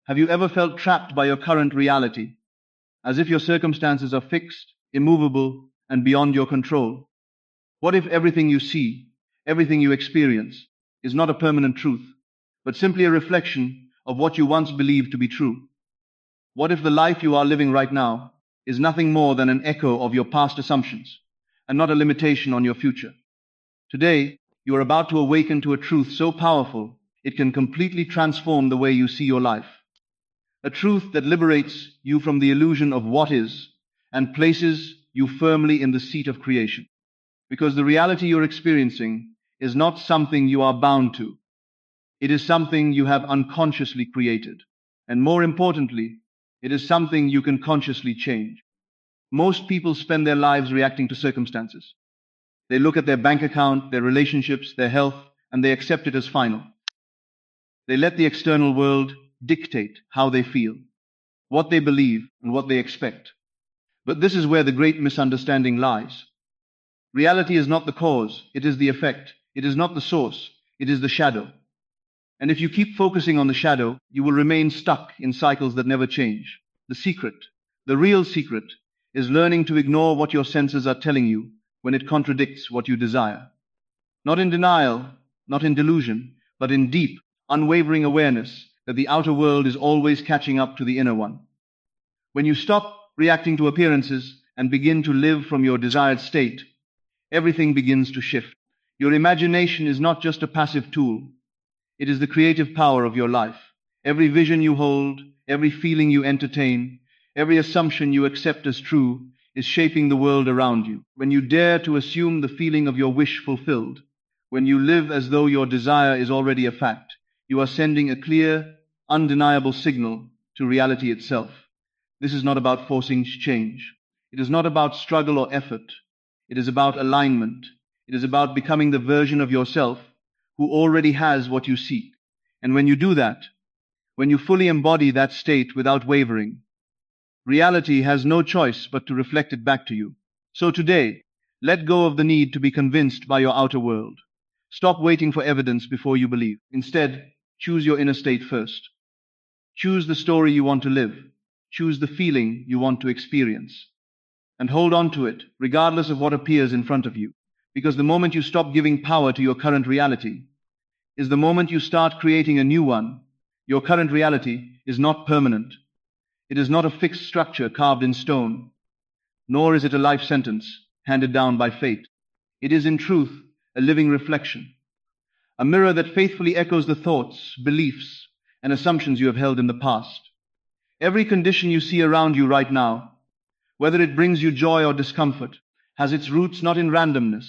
Have you ever felt trapped by your current reality, as if your circumstances are fixed, immovable, and beyond your control? What if everything you see, everything you experience, is not a permanent truth, but simply a reflection of what you once believed to be true? What if the life you are living right now is nothing more than an echo of your past assumptions, and not a limitation on your future? Today, you are about to awaken to a truth so powerful it can completely transform the way you see your life. A truth that liberates you from the illusion of what is and places you firmly in the seat of creation. Because the reality you're experiencing is not something you are bound to. It is something you have unconsciously created. And more importantly, it is something you can consciously change. Most people spend their lives reacting to circumstances. They look at their bank account, their relationships, their health, and they accept it as final. They let the external world dictate how they feel, what they believe, and what they expect. But this is where the great misunderstanding lies. Reality is not the cause, it is the effect. It is not the source, it is the shadow. And if you keep focusing on the shadow, you will remain stuck in cycles that never change. The secret, the real secret, is learning to ignore what your senses are telling you when it contradicts what you desire. Not in denial, not in delusion, but in deep, unwavering awareness that the outer world is always catching up to the inner one. When you stop reacting to appearances and begin to live from your desired state, everything begins to shift. Your imagination is not just a passive tool. It is the creative power of your life. Every vision you hold, every feeling you entertain, every assumption you accept as true is shaping the world around you. When you dare to assume the feeling of your wish fulfilled, when you live as though your desire is already a fact, you are sending a clear, undeniable signal to reality itself. This is not about forcing change. It is not about struggle or effort. It is about alignment. It is about becoming the version of yourself who already has what you seek. And when you do that, when you fully embody that state without wavering, reality has no choice but to reflect it back to you. So today, let go of the need to be convinced by your outer world. Stop waiting for evidence before you believe. Instead, choose your inner state first. Choose the story you want to live. Choose the feeling you want to experience. And hold on to it, regardless of what appears in front of you. Because the moment you stop giving power to your current reality is the moment you start creating a new one. Your current reality is not permanent. It is not a fixed structure carved in stone, nor is it a life sentence handed down by fate. It is in truth a living reflection, a mirror that faithfully echoes the thoughts, beliefs, and assumptions you have held in the past. Every condition you see around you right now, whether it brings you joy or discomfort, has its roots not in randomness,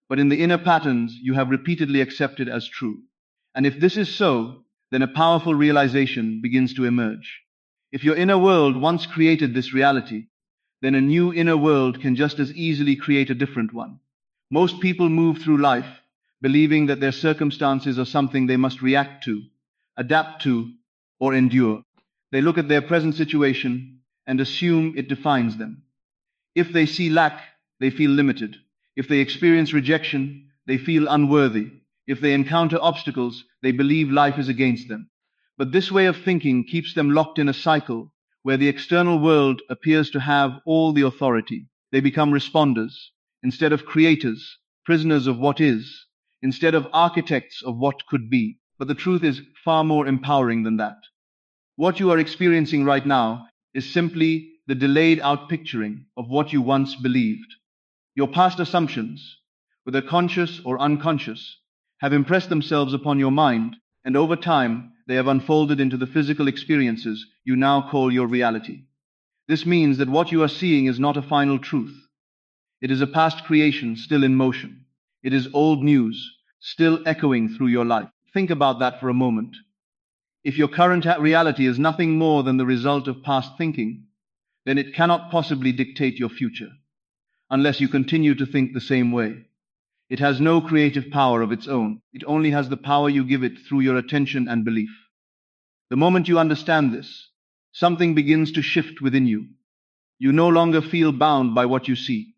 but in the inner patterns you have repeatedly accepted as true. And if this is so, then a powerful realization begins to emerge. If your inner world once created this reality, then a new inner world can just as easily create a different one. Most people move through life believing that their circumstances are something they must react to, adapt to, or endure. They look at their present situation and assume it defines them. If they see lack, they feel limited. If they experience rejection, they feel unworthy. If they encounter obstacles, they believe life is against them. But this way of thinking keeps them locked in a cycle where the external world appears to have all the authority. They become responders instead of creators, prisoners of what is, instead of architects of what could be. But the truth is far more empowering than that. What you are experiencing right now is simply the delayed outpicturing of what you once believed. Your past assumptions, whether conscious or unconscious, have impressed themselves upon your mind, and over time they have unfolded into the physical experiences you now call your reality. This means that what you are seeing is not a final truth. It is a past creation still in motion. It is old news still echoing through your life. Think about that for a moment. If your current reality is nothing more than the result of past thinking, then it cannot possibly dictate your future, unless you continue to think the same way. It has no creative power of its own. It only has the power you give it through your attention and belief. The moment you understand this, something begins to shift within you. You no longer feel bound by what you see.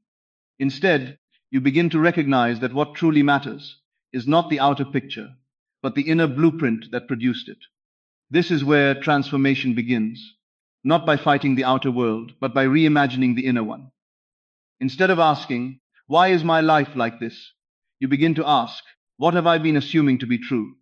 Instead, you begin to recognize that what truly matters is not the outer picture, but the inner blueprint that produced it. This is where transformation begins, not by fighting the outer world, but by reimagining the inner one. Instead of asking, "Why is my life like this?" you begin to ask, "What have I been assuming to be true?"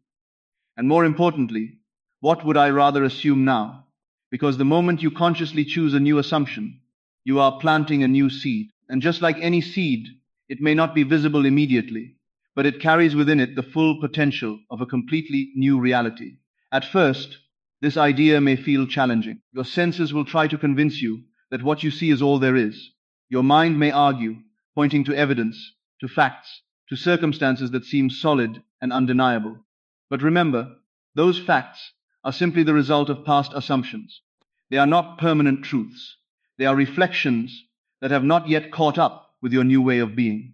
And more importantly, what would I rather assume now? Because the moment you consciously choose a new assumption, you are planting a new seed. And just like any seed, it may not be visible immediately, but it carries within it the full potential of a completely new reality. At first, this idea may feel challenging. Your senses will try to convince you that what you see is all there is. Your mind may argue, pointing to evidence, to facts, to circumstances that seem solid and undeniable. But remember, those facts are simply the result of past assumptions. They are not permanent truths. They are reflections that have not yet caught up with your new way of being.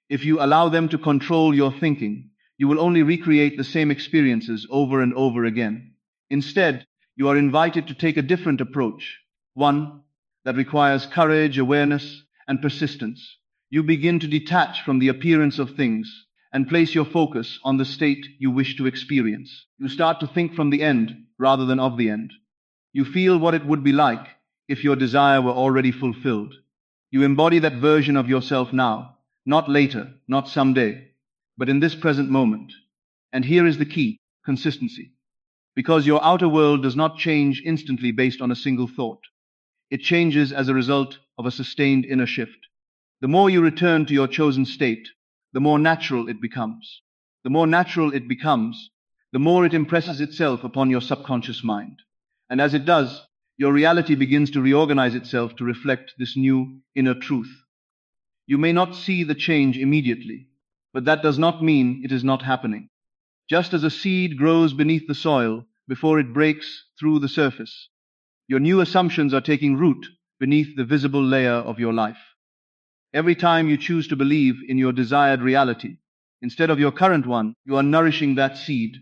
If you allow them to control your thinking, you will only recreate the same experiences over and over again. Instead, you are invited to take a different approach, one that requires courage, awareness, and persistence. You begin to detach from the appearance of things and place your focus on the state you wish to experience. You start to think from the end rather than of the end. You feel what it would be like if your desire were already fulfilled. You embody that version of yourself now, not later, not someday, but in this present moment. And here is the key: consistency. Because your outer world does not change instantly based on a single thought. It changes as a result of a sustained inner shift. The more you return to your chosen state, the more natural it becomes. The more natural it becomes, the more it impresses itself upon your subconscious mind. And as it does, your reality begins to reorganize itself to reflect this new inner truth. You may not see the change immediately, but that does not mean it is not happening. Just as a seed grows beneath the soil before it breaks through the surface, your new assumptions are taking root beneath the visible layer of your life. Every time you choose to believe in your desired reality instead of your current one, you are nourishing that seed.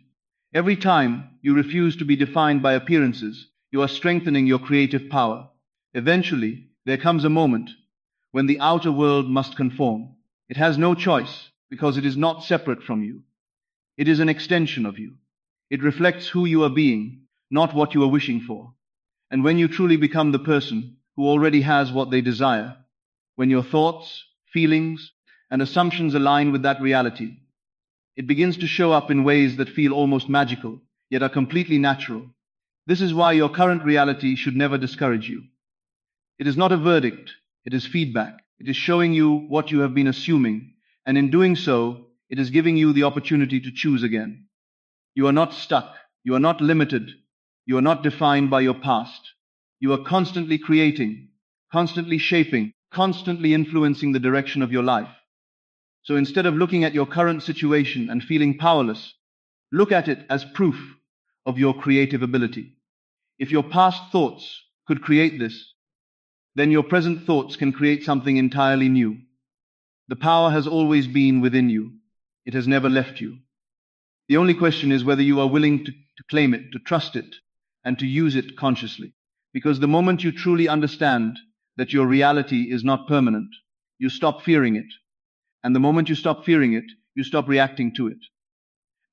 Every time you refuse to be defined by appearances, you are strengthening your creative power. Eventually, there comes a moment when the outer world must conform. It has no choice because it is not separate from you. It is an extension of you. It reflects who you are being, not what you are wishing for. And when you truly become the person who already has what they desire, when your thoughts, feelings, and assumptions align with that reality, it begins to show up in ways that feel almost magical, yet are completely natural. This is why your current reality should never discourage you. It is not a verdict, it is feedback. It is showing you what you have been assuming, and in doing so, it is giving you the opportunity to choose again. You are not stuck, you are not limited, you are not defined by your past. You are constantly creating, constantly shaping, constantly influencing the direction of your life. So instead of looking at your current situation and feeling powerless, look at it as proof of your creative ability. If your past thoughts could create this, then your present thoughts can create something entirely new. The power has always been within you. It has never left you. The only question is whether you are willing to claim it, to trust it, and to use it consciously. Because the moment you truly understand that your reality is not permanent, you stop fearing it. And the moment you stop fearing it, you stop reacting to it.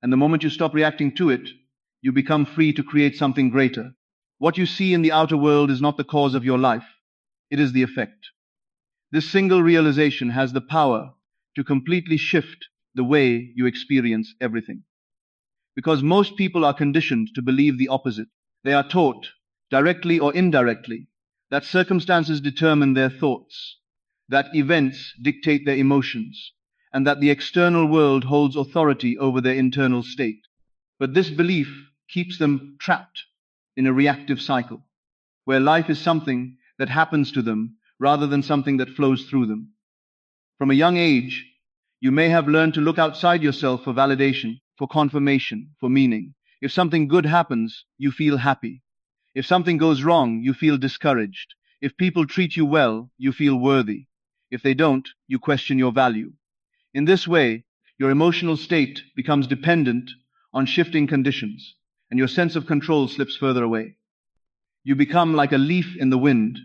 And the moment you stop reacting to it, you become free to create something greater. What you see in the outer world is not the cause of your life. It is the effect. This single realization has the power to completely shift the way you experience everything. Because most people are conditioned to believe the opposite. They are taught, directly or indirectly, that circumstances determine their thoughts, that events dictate their emotions, and that the external world holds authority over their internal state. But this belief keeps them trapped in a reactive cycle, where life is something that happens to them rather than something that flows through them. From a young age, you may have learned to look outside yourself for validation, for confirmation, for meaning. If something good happens, you feel happy. If something goes wrong, you feel discouraged. If people treat you well, you feel worthy. If they don't, you question your value. In this way, your emotional state becomes dependent on shifting conditions, and your sense of control slips further away. You become like a leaf in the wind,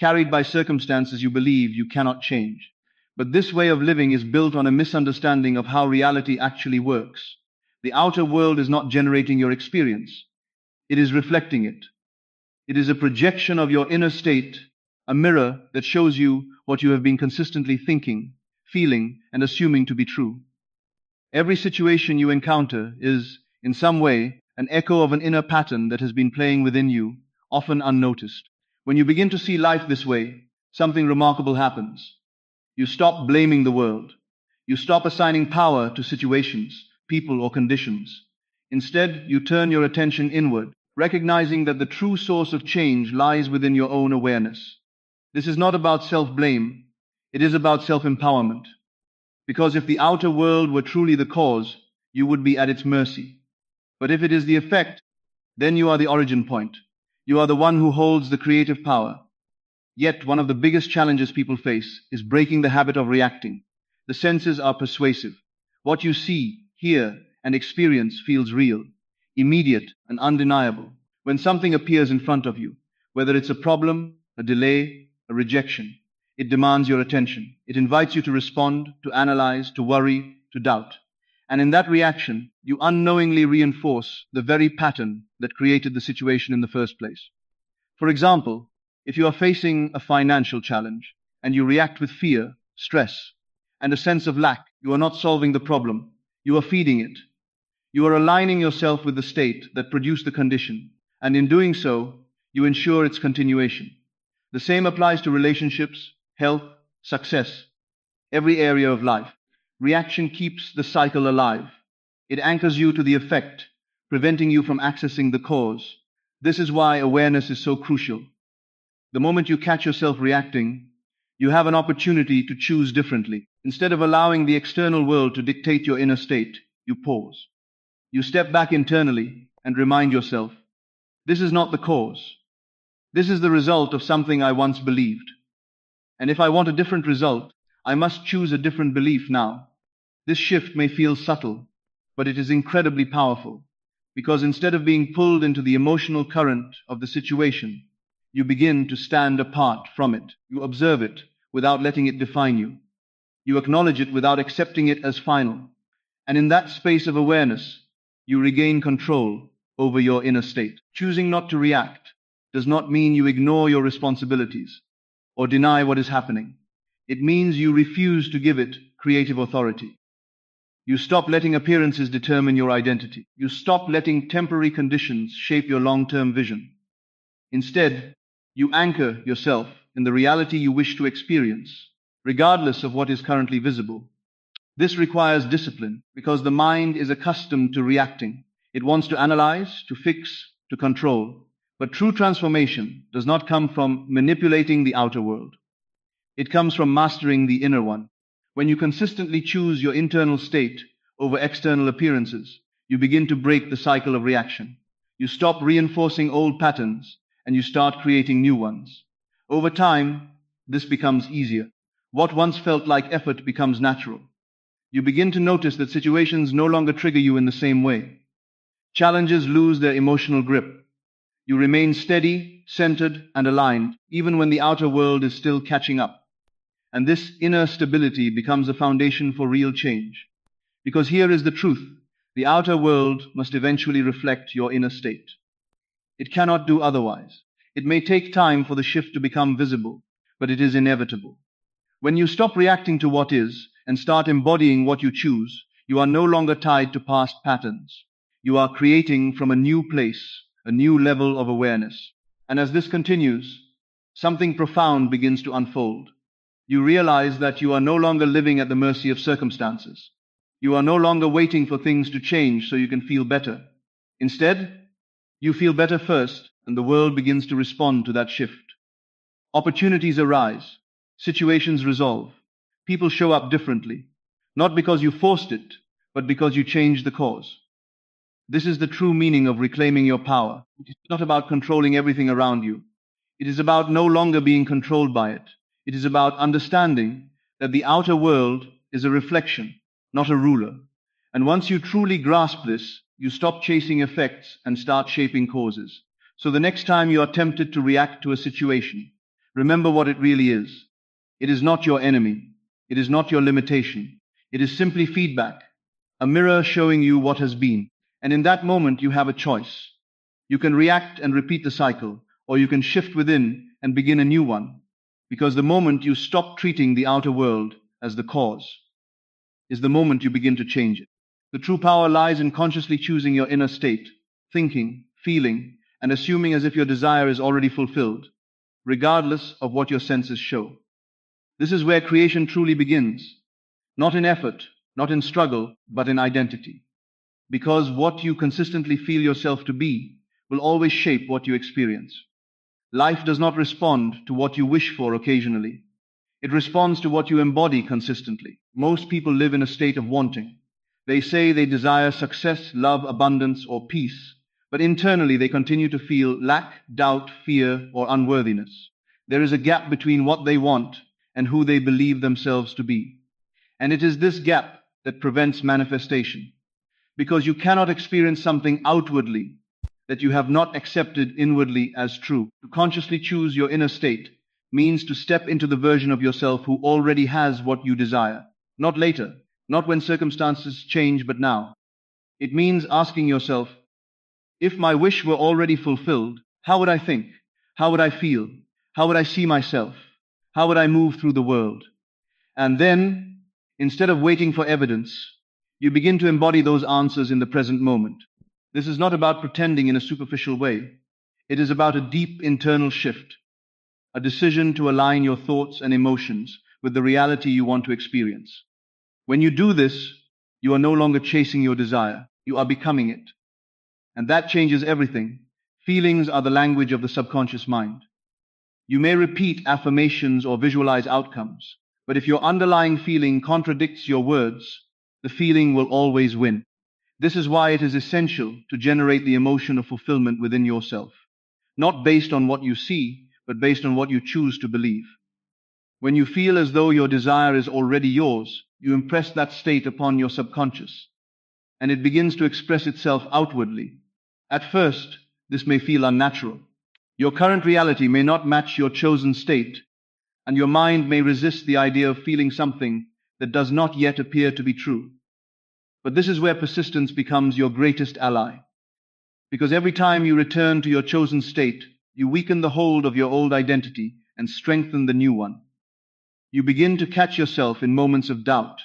carried by circumstances you believe you cannot change. But this way of living is built on a misunderstanding of how reality actually works. The outer world is not generating your experience. It is reflecting it. It is a projection of your inner state, a mirror that shows you what you have been consistently thinking, feeling, and assuming to be true. Every situation you encounter is, in some way, an echo of an inner pattern that has been playing within you, often unnoticed. When you begin to see life this way, something remarkable happens. You stop blaming the world. You stop assigning power to situations, people, or conditions. Instead, you turn your attention inward, recognizing that the true source of change lies within your own awareness. This is not about self-blame, it is about self-empowerment. Because if the outer world were truly the cause, you would be at its mercy. But if it is the effect, then you are the origin point. You are the one who holds the creative power. Yet, one of the biggest challenges people face is breaking the habit of reacting. The senses are persuasive. What you see, hear, and experience feels real, immediate, and undeniable. When something appears in front of you, whether it's a problem, a delay, a rejection, it demands your attention. It invites you to respond, to analyze, to worry, to doubt. And in that reaction, you unknowingly reinforce the very pattern that created the situation in the first place. For example, if you are facing a financial challenge and you react with fear, stress, and a sense of lack, you are not solving the problem, you are feeding it. You are aligning yourself with the state that produced the condition, and in doing so, you ensure its continuation. The same applies to relationships, health, success, every area of life. Reaction keeps the cycle alive. It anchors you to the effect, preventing you from accessing the cause. This is why awareness is so crucial. The moment you catch yourself reacting, you have an opportunity to choose differently. Instead of allowing the external world to dictate your inner state, you pause. You step back internally and remind yourself, this is not the cause. This is the result of something I once believed. And if I want a different result, I must choose a different belief now. This shift may feel subtle, but it is incredibly powerful, because instead of being pulled into the emotional current of the situation, you begin to stand apart from it. You observe it without letting it define you. You acknowledge it without accepting it as final. And in that space of awareness, you regain control over your inner state. Choosing not to react does not mean you ignore your responsibilities or deny what is happening. It means you refuse to give it creative authority. You stop letting appearances determine your identity. You stop letting temporary conditions shape your long-term vision. Instead, you anchor yourself in the reality you wish to experience, regardless of what is currently visible. This requires discipline because the mind is accustomed to reacting. It wants to analyze, to fix, to control. But true transformation does not come from manipulating the outer world. It comes from mastering the inner one. When you consistently choose your internal state over external appearances, you begin to break the cycle of reaction. You stop reinforcing old patterns and you start creating new ones. Over time, this becomes easier. What once felt like effort becomes natural. You begin to notice that situations no longer trigger you in the same way. Challenges lose their emotional grip. You remain steady, centered, and aligned, even when the outer world is still catching up. And this inner stability becomes a foundation for real change. Because here is the truth. The outer world must eventually reflect your inner state. It cannot do otherwise. It may take time for the shift to become visible, but it is inevitable. When you stop reacting to what is and start embodying what you choose, you are no longer tied to past patterns. You are creating from a new place, a new level of awareness. And as this continues, something profound begins to unfold. You realize that you are no longer living at the mercy of circumstances. You are no longer waiting for things to change so you can feel better. Instead, you feel better first, and the world begins to respond to that shift. Opportunities arise, situations resolve, people show up differently, not because you forced it, but because you changed the cause. This is the true meaning of reclaiming your power. It is not about controlling everything around you. It is about no longer being controlled by it. It is about understanding that the outer world is a reflection, not a ruler. And once you truly grasp this, you stop chasing effects and start shaping causes. So the next time you are tempted to react to a situation, remember what it really is. It is not your enemy. It is not your limitation. It is simply feedback, a mirror showing you what has been. And in that moment, you have a choice. You can react and repeat the cycle, or you can shift within and begin a new one, because the moment you stop treating the outer world as the cause is the moment you begin to change it. The true power lies in consciously choosing your inner state, thinking, feeling, and assuming as if your desire is already fulfilled, regardless of what your senses show. This is where creation truly begins, not in effort, not in struggle, but in identity. Because what you consistently feel yourself to be will always shape what you experience. Life does not respond to what you wish for occasionally. It responds to what you embody consistently. Most people live in a state of wanting. They say they desire success, love, abundance, or peace, but internally they continue to feel lack, doubt, fear, or unworthiness. There is a gap between what they want and who they believe themselves to be. And it is this gap that prevents manifestation. Because you cannot experience something outwardly that you have not accepted inwardly as true. To consciously choose your inner state means to step into the version of yourself who already has what you desire. Not later, not when circumstances change, but now. It means asking yourself, if my wish were already fulfilled, how would I think? How would I feel? How would I see myself? How would I move through the world? And then, instead of waiting for evidence, you begin to embody those answers in the present moment. This is not about pretending in a superficial way. It is about a deep internal shift, a decision to align your thoughts and emotions with the reality you want to experience. When you do this, you are no longer chasing your desire. You are becoming it. And that changes everything. Feelings are the language of the subconscious mind. You may repeat affirmations or visualize outcomes, but if your underlying feeling contradicts your words, the feeling will always win. This is why it is essential to generate the emotion of fulfillment within yourself, not based on what you see, but based on what you choose to believe. When you feel as though your desire is already yours, you impress that state upon your subconscious, and it begins to express itself outwardly. At first, this may feel unnatural. Your current reality may not match your chosen state, and your mind may resist the idea of feeling something that does not yet appear to be true. But this is where persistence becomes your greatest ally. Because every time you return to your chosen state, you weaken the hold of your old identity and strengthen the new one. You begin to catch yourself in moments of doubt,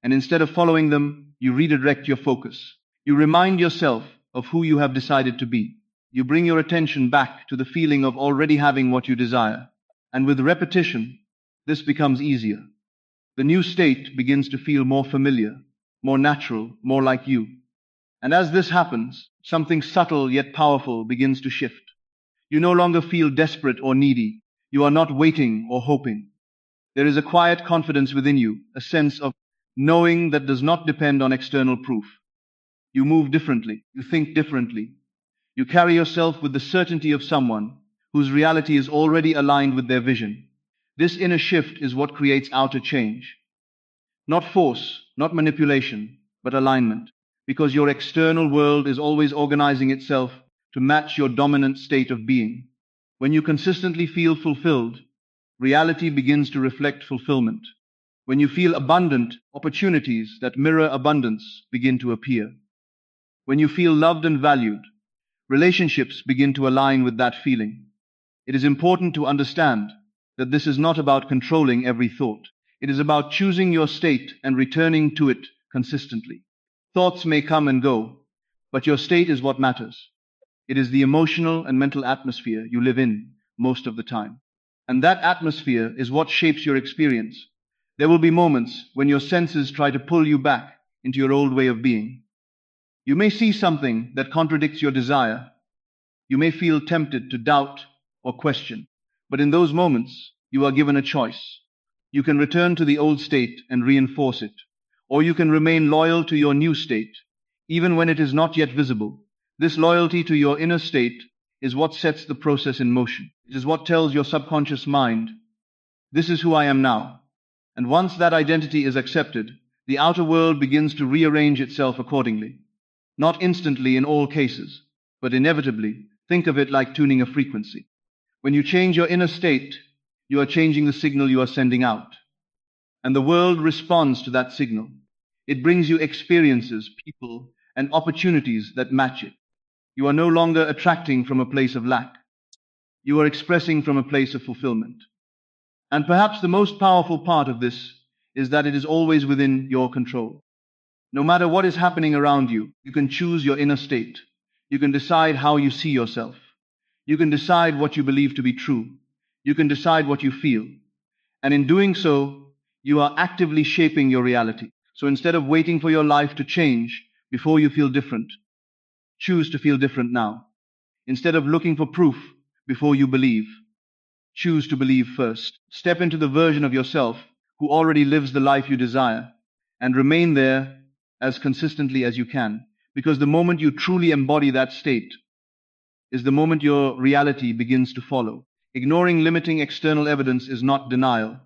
and instead of following them, you redirect your focus. You remind yourself of who you have decided to be. You bring your attention back to the feeling of already having what you desire. And with repetition, this becomes easier. The new state begins to feel more familiar, more natural, more like you. And as this happens, something subtle yet powerful begins to shift. You no longer feel desperate or needy. You are not waiting or hoping. There is a quiet confidence within you, a sense of knowing that does not depend on external proof. You move differently. You think differently. You carry yourself with the certainty of someone whose reality is already aligned with their vision. This inner shift is what creates outer change. Not force, not manipulation, but alignment. Because your external world is always organizing itself to match your dominant state of being. When you consistently feel fulfilled, reality begins to reflect fulfillment. When you feel abundant, opportunities that mirror abundance begin to appear. When you feel loved and valued, relationships begin to align with that feeling. It is important to understand that this is not about controlling every thought. It is about choosing your state and returning to it consistently. Thoughts may come and go, but your state is what matters. It is the emotional and mental atmosphere you live in most of the time. And that atmosphere is what shapes your experience. There will be moments when your senses try to pull you back into your old way of being. You may see something that contradicts your desire. You may feel tempted to doubt or question. But in those moments, you are given a choice. You can return to the old state and reinforce it, or you can remain loyal to your new state, even when it is not yet visible. This loyalty to your inner state is what sets the process in motion. It is what tells your subconscious mind, this is who I am now. And once that identity is accepted, the outer world begins to rearrange itself accordingly. Not instantly in all cases, but inevitably. Think of it like tuning a frequency. When you change your inner state, you are changing the signal you are sending out. And the world responds to that signal. It brings you experiences, people, and opportunities that match it. You are no longer attracting from a place of lack. You are expressing from a place of fulfillment. And perhaps the most powerful part of this is that it is always within your control. No matter what is happening around you, you can choose your inner state. You can decide how you see yourself. You can decide what you believe to be true. You can decide what you feel. And in doing so, you are actively shaping your reality. So instead of waiting for your life to change before you feel different, choose to feel different now. Instead of looking for proof before you believe, choose to believe first. Step into the version of yourself who already lives the life you desire, and remain there as consistently as you can. Because the moment you truly embody that state is the moment your reality begins to follow. Ignoring limiting external evidence is not denial.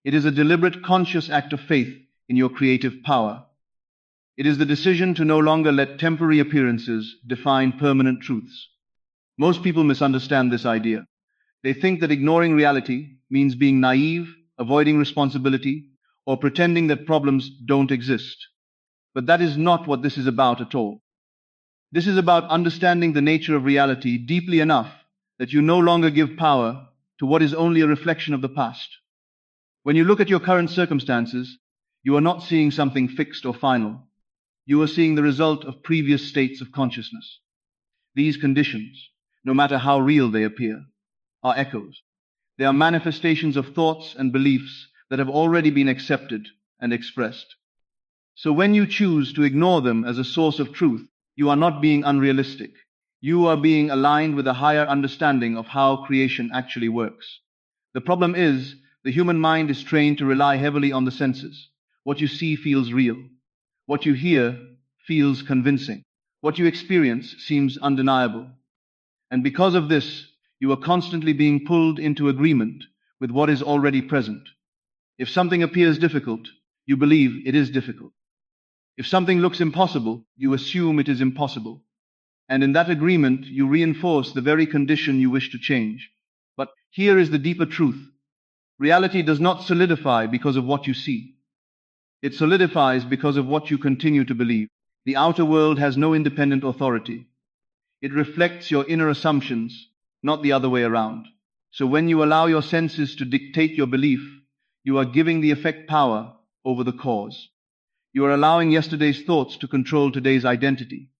It is a deliberate, conscious act of faith in your creative power. It is the decision to no longer let temporary appearances define permanent truths. Most people misunderstand this idea. They think that ignoring reality means being naive, avoiding responsibility, or pretending that problems don't exist. But that is not what this is about at all. This is about understanding the nature of reality deeply enough that you no longer give power to what is only a reflection of the past. When you look at your current circumstances, you are not seeing something fixed or final. You are seeing the result of previous states of consciousness. These conditions, no matter how real they appear, are echoes. They are manifestations of thoughts and beliefs that have already been accepted and expressed. So when you choose to ignore them as a source of truth, you are not being unrealistic. You are being aligned with a higher understanding of how creation actually works. The problem is, the human mind is trained to rely heavily on the senses. What you see feels real. What you hear feels convincing. What you experience seems undeniable. And because of this, you are constantly being pulled into agreement with what is already present. If something appears difficult, you believe it is difficult. If something looks impossible, you assume it is impossible. And in that agreement, you reinforce the very condition you wish to change. But here is the deeper truth. Reality does not solidify because of what you see. It solidifies because of what you continue to believe. The outer world has no independent authority. It reflects your inner assumptions, not the other way around. So when you allow your senses to dictate your belief, you are giving the effect power over the cause. You are allowing yesterday's thoughts to control today's identity.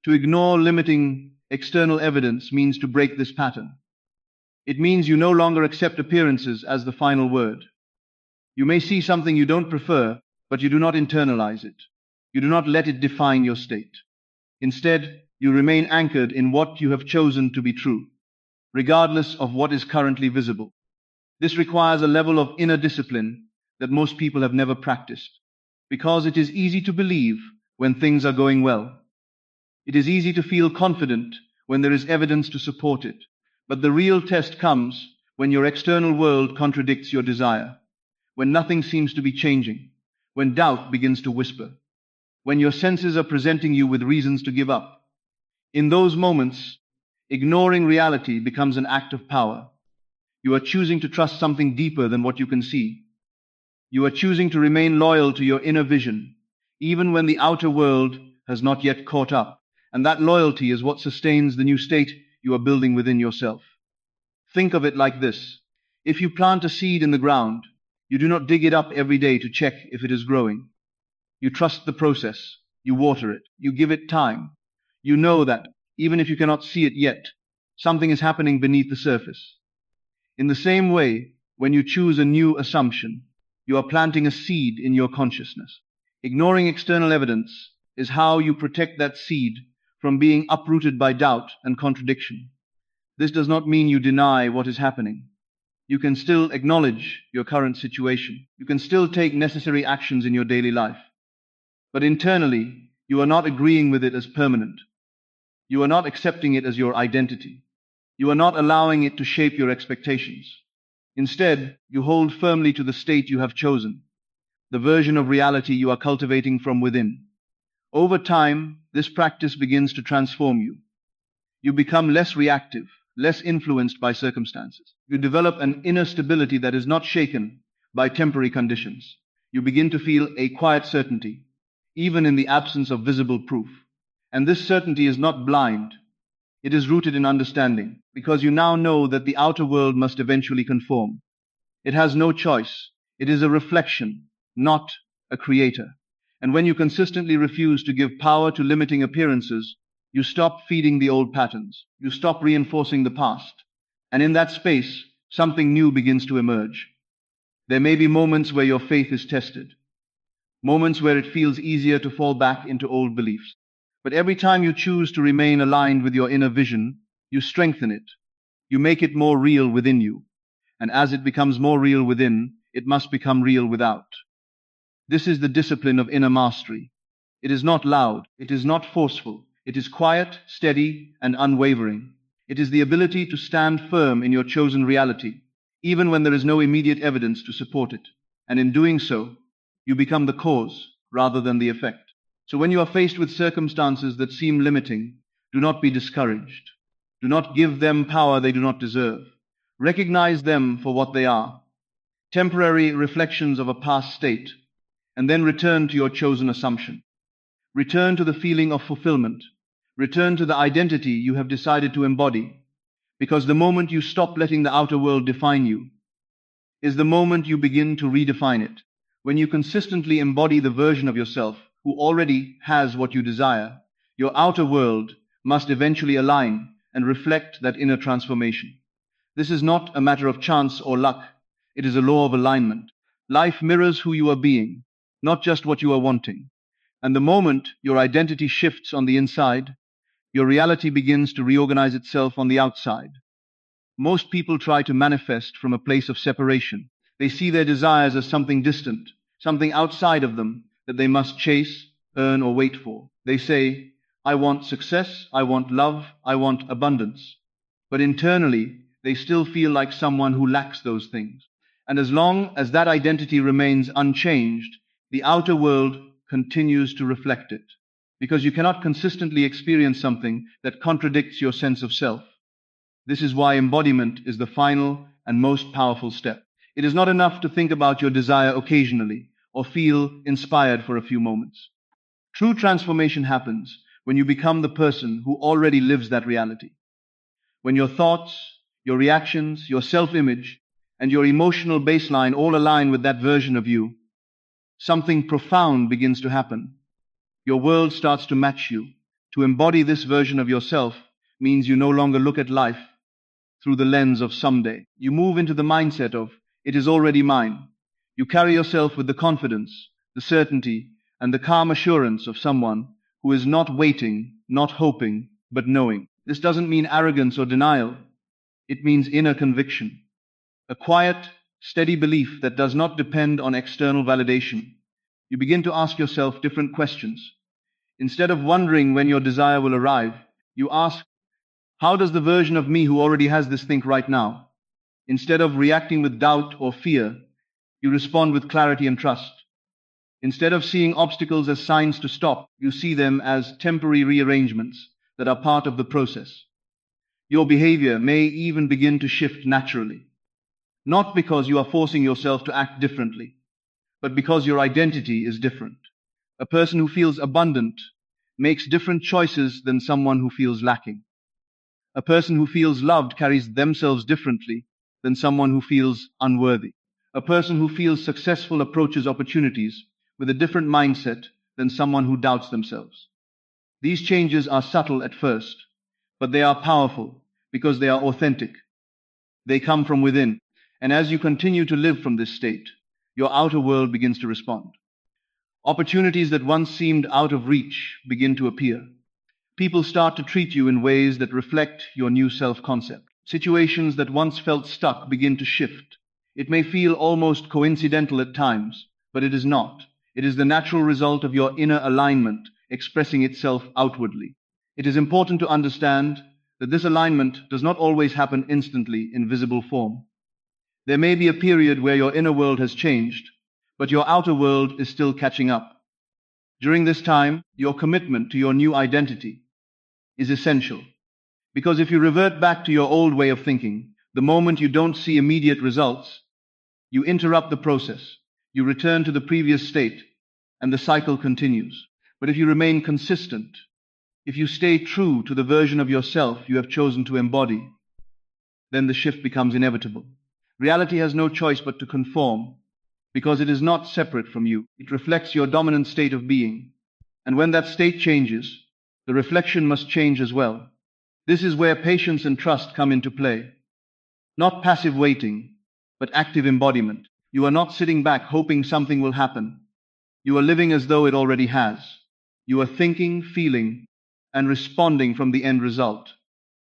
To ignore limiting external evidence means to break this pattern. It means you no longer accept appearances as the final word. You may see something you don't prefer, but you do not internalize it. You do not let it define your state. Instead, you remain anchored in what you have chosen to be true, regardless of what is currently visible. This requires a level of inner discipline that most people have never practiced, because it is easy to believe when things are going well. It is easy to feel confident when there is evidence to support it, but the real test comes when your external world contradicts your desire, when nothing seems to be changing, when doubt begins to whisper, when your senses are presenting you with reasons to give up. In those moments, ignoring reality becomes an act of power. You are choosing to trust something deeper than what you can see. You are choosing to remain loyal to your inner vision, even when the outer world has not yet caught up. And that loyalty is what sustains the new state you are building within yourself. Think of it like this. If you plant a seed in the ground, you do not dig it up every day to check if it is growing. You trust the process. You water it. You give it time. You know that, even if you cannot see it yet, something is happening beneath the surface. In the same way, when you choose a new assumption, you are planting a seed in your consciousness. Ignoring external evidence is how you protect that seed from being uprooted by doubt and contradiction. This does not mean you deny what is happening. You can still acknowledge your current situation. You can still take necessary actions in your daily life. But internally, you are not agreeing with it as permanent. You are not accepting it as your identity. You are not allowing it to shape your expectations. Instead, you hold firmly to the state you have chosen, the version of reality you are cultivating from within. Over time, this practice begins to transform you. You become less reactive, less influenced by circumstances. You develop an inner stability that is not shaken by temporary conditions. You begin to feel a quiet certainty, even in the absence of visible proof. And this certainty is not blind. It is rooted in understanding, because you now know that the outer world must eventually conform. It has no choice. It is a reflection, not a creator. And when you consistently refuse to give power to limiting appearances, you stop feeding the old patterns. You stop reinforcing the past. And in that space, something new begins to emerge. There may be moments where your faith is tested, moments where it feels easier to fall back into old beliefs. But every time you choose to remain aligned with your inner vision, you strengthen it. You make it more real within you. And as it becomes more real within, it must become real without. This is the discipline of inner mastery. It is not loud, it is not forceful, it is quiet, steady, and unwavering. It is the ability to stand firm in your chosen reality, even when there is no immediate evidence to support it. And in doing so, you become the cause rather than the effect. So when you are faced with circumstances that seem limiting, do not be discouraged. Do not give them power they do not deserve. Recognize them for what they are, temporary reflections of a past state, and then return to your chosen assumption. Return to the feeling of fulfillment. Return to the identity you have decided to embody, because the moment you stop letting the outer world define you is the moment you begin to redefine it. When you consistently embody the version of yourself who already has what you desire, your outer world must eventually align and reflect that inner transformation. This is not a matter of chance or luck. It is a law of alignment. Life mirrors who you are being, not just what you are wanting. And the moment your identity shifts on the inside, your reality begins to reorganize itself on the outside. Most people try to manifest from a place of separation. They see their desires as something distant, something outside of them that they must chase, earn, or wait for. They say, I want success, I want love, I want abundance. But internally, they still feel like someone who lacks those things. And as long as that identity remains unchanged, the outer world continues to reflect it. Because you cannot consistently experience something that contradicts your sense of self. This is why embodiment is the final and most powerful step. It is not enough to think about your desire occasionally or feel inspired for a few moments. True transformation happens when you become the person who already lives that reality. When your thoughts, your reactions, your self-image, and your emotional baseline all align with that version of you, something profound begins to happen. Your world starts to match you. To embody this version of yourself means you no longer look at life through the lens of someday. You move into the mindset of, it is already mine. You carry yourself with the confidence, the certainty, and the calm assurance of someone who is not waiting, not hoping, but knowing. This doesn't mean arrogance or denial. It means inner conviction. A quiet, steady belief that does not depend on external validation. You begin to ask yourself different questions. Instead of wondering when your desire will arrive, you ask, how does the version of me who already has this think right now? Instead of reacting with doubt or fear, you respond with clarity and trust. Instead of seeing obstacles as signs to stop, you see them as temporary rearrangements that are part of the process. Your behavior may even begin to shift naturally, not because you are forcing yourself to act differently, but because your identity is different. A person who feels abundant makes different choices than someone who feels lacking. A person who feels loved carries themselves differently than someone who feels unworthy. A person who feels successful approaches opportunities with a different mindset than someone who doubts themselves. These changes are subtle at first, but they are powerful because they are authentic. They come from within, and as you continue to live from this state, your outer world begins to respond. Opportunities that once seemed out of reach begin to appear. People start to treat you in ways that reflect your new self-concept. Situations that once felt stuck begin to shift. It may feel almost coincidental at times, but it is not. It is the natural result of your inner alignment expressing itself outwardly. It is important to understand that this alignment does not always happen instantly in visible form. There may be a period where your inner world has changed, but your outer world is still catching up. During this time, your commitment to your new identity is essential. Because if you revert back to your old way of thinking, the moment you don't see immediate results, you interrupt the process, you return to the previous state, and the cycle continues. But if you remain consistent, If you stay true to the version of yourself you have chosen to embody, then the shift becomes inevitable. Reality has no choice but to conform, because it is not separate from you. It reflects your dominant state of being. And when that state changes, the reflection must change as well. This is where patience and trust come into play. Not passive waiting, but active embodiment. You are not sitting back hoping something will happen. You are living as though it already has. You are thinking, feeling, and responding from the end result.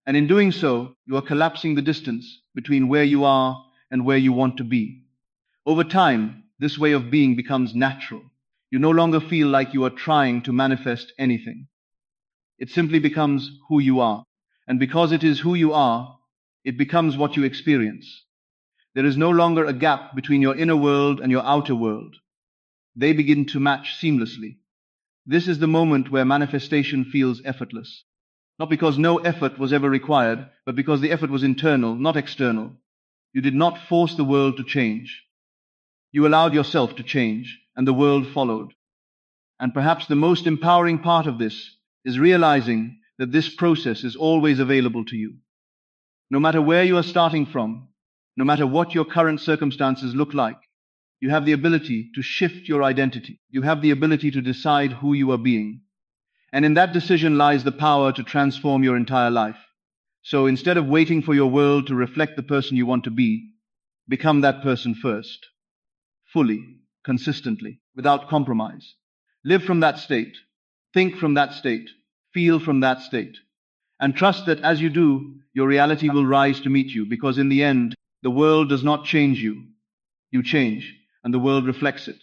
And in doing so, you are collapsing the distance between where you are and where you want to be. Over time, this way of being becomes natural. You no longer feel like you are trying to manifest anything. It simply becomes who you are. And because it is who you are, it becomes what you experience. There is no longer a gap between your inner world and your outer world. They begin to match seamlessly. This is the moment where manifestation feels effortless. Not because no effort was ever required, but because the effort was internal, not external. You did not force the world to change. You allowed yourself to change, and the world followed. And perhaps the most empowering part of this is realizing that this process is always available to you. No matter where you are starting from, no matter what your current circumstances look like, you have the ability to shift your identity. You have the ability to decide who you are being. And in that decision lies the power to transform your entire life. So instead of waiting for your world to reflect the person you want to be, become that person first. Fully, consistently, without compromise. Live from that state. Think from that state. Feel from that state. And trust that as you do, your reality will rise to meet you, because in the end, the world does not change you. You change, and the world reflects it.